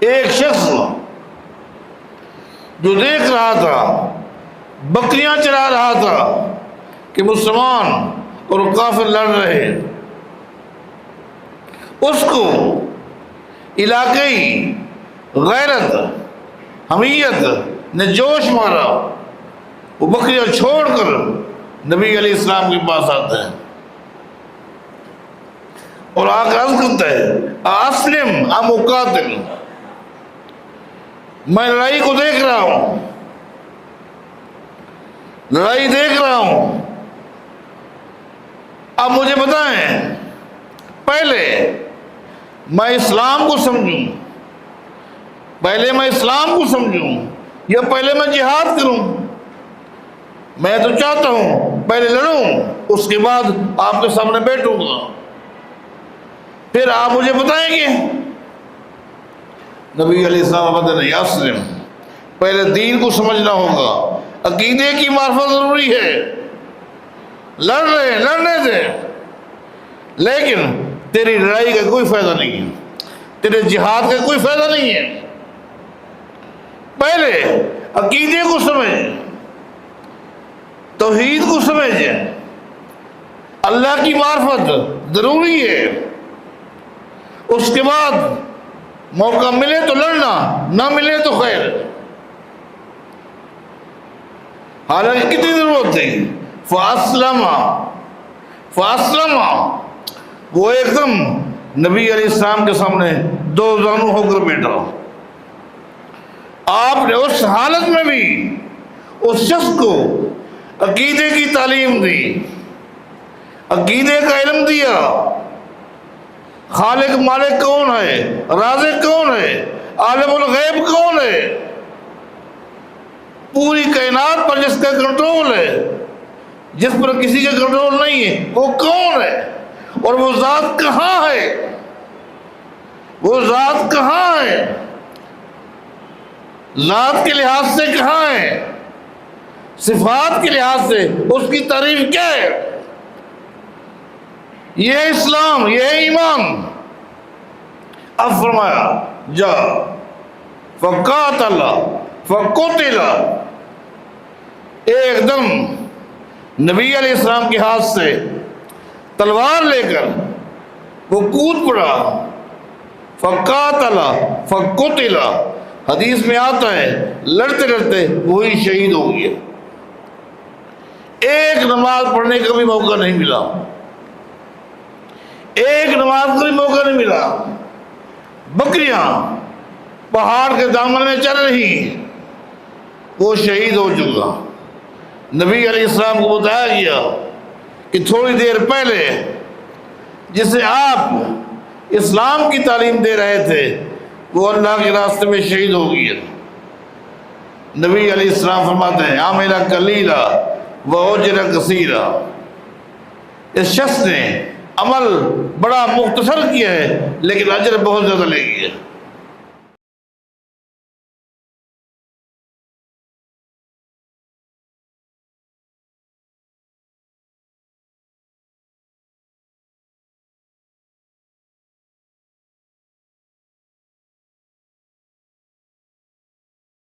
ایک شخص جو دیکھ رہا تھا، بکریاں چرا رہا تھا کہ مسلمان اور کافر لڑ رہے، اس کو علاقائی غیرت، حمیت نے جوش مارا، وہ بکریاں چھوڑ کر نبی علیہ السلام کے پاس آتا ہے اور آ کر عرض کرتا ہے اسلم ام اقاتل، میں لڑائی کو دیکھ رہا ہوں، لڑائی دیکھ رہا ہوں، اب مجھے بتائیں پہلے میں اسلام کو سمجھوں، پہلے میں اسلام کو سمجھوں یا پہلے میں جہاد کروں؟ میں تو چاہتا ہوں پہلے لڑوں، اس کے بعد آپ کے سامنے بیٹھوں گا، پھر آپ مجھے بتائیں گے۔ نبی علیہ السلام فرماتے ہیں نہیں، اسلم، پہلے دین کو سمجھنا ہوگا، عقیدے کی معرفت ضروری ہے، لڑ رہے ہیں لڑنے دے، لیکن تیری لڑائی کا کوئی فائدہ نہیں ہے، تیرے جہاد کا کوئی فائدہ نہیں ہے، پہلے عقیدے کو سمجھ، توحید کو سمجھ، اللہ کی معرفت ضروری ہے، اس کے بعد موقع ملے تو لڑنا، نہ ملے تو خیر۔ حالانکہ کتنی ضرورت تھی، فاسلم، وہ ایک دم نبی علیہ السلام کے سامنے دو زانو ہو کر بیٹھا، آپ نے اس حالت میں بھی اس شخص کو عقیدے کی تعلیم دی، عقیدے کا علم دیا، خالق مالک کون ہے، رازق کون ہے، عالم الغیب کون ہے، پوری کائنات پر جس کا کنٹرول ہے، جس پر کسی کا کنٹرول نہیں ہے، وہ کون ہے، اور وہ ذات کہاں ہے، وہ ذات کہاں ہے، ذات کے لحاظ سے کہاں ہے، صفات کے لحاظ سے اس کی تعریف کیا ہے، یہ اسلام، یہ ایمان۔ اب فرمایا جا فقاتل فقتل، ایک دم نبی علیہ السلام کے ہاتھ سے تلوار لے کر وہ کود پڑا، فقاتل فقتل، حدیث میں آتا ہے لڑتے لڑتے وہی شہید ہو گیا، ایک نماز پڑھنے کا بھی موقع نہیں ملا، ایک نماز کا بھی موقع نہیں ملا، بکریاں پہاڑ کے دامن میں چل رہی، وہ شہید ہو چکا۔ نبی علیہ السلام کو بتایا گیا کہ تھوڑی دیر پہلے جسے آپ اسلام کی تعلیم دے رہے تھے وہ اللہ کے راستے میں شہید ہو گیا۔ نبی علیہ السلام فرماتے ہیں عامل قلیلا واجر کثیرا، اس شخص نے عمل بڑا مختصر کیا ہے لیکن اجر بہت زیادہ لے گیا۔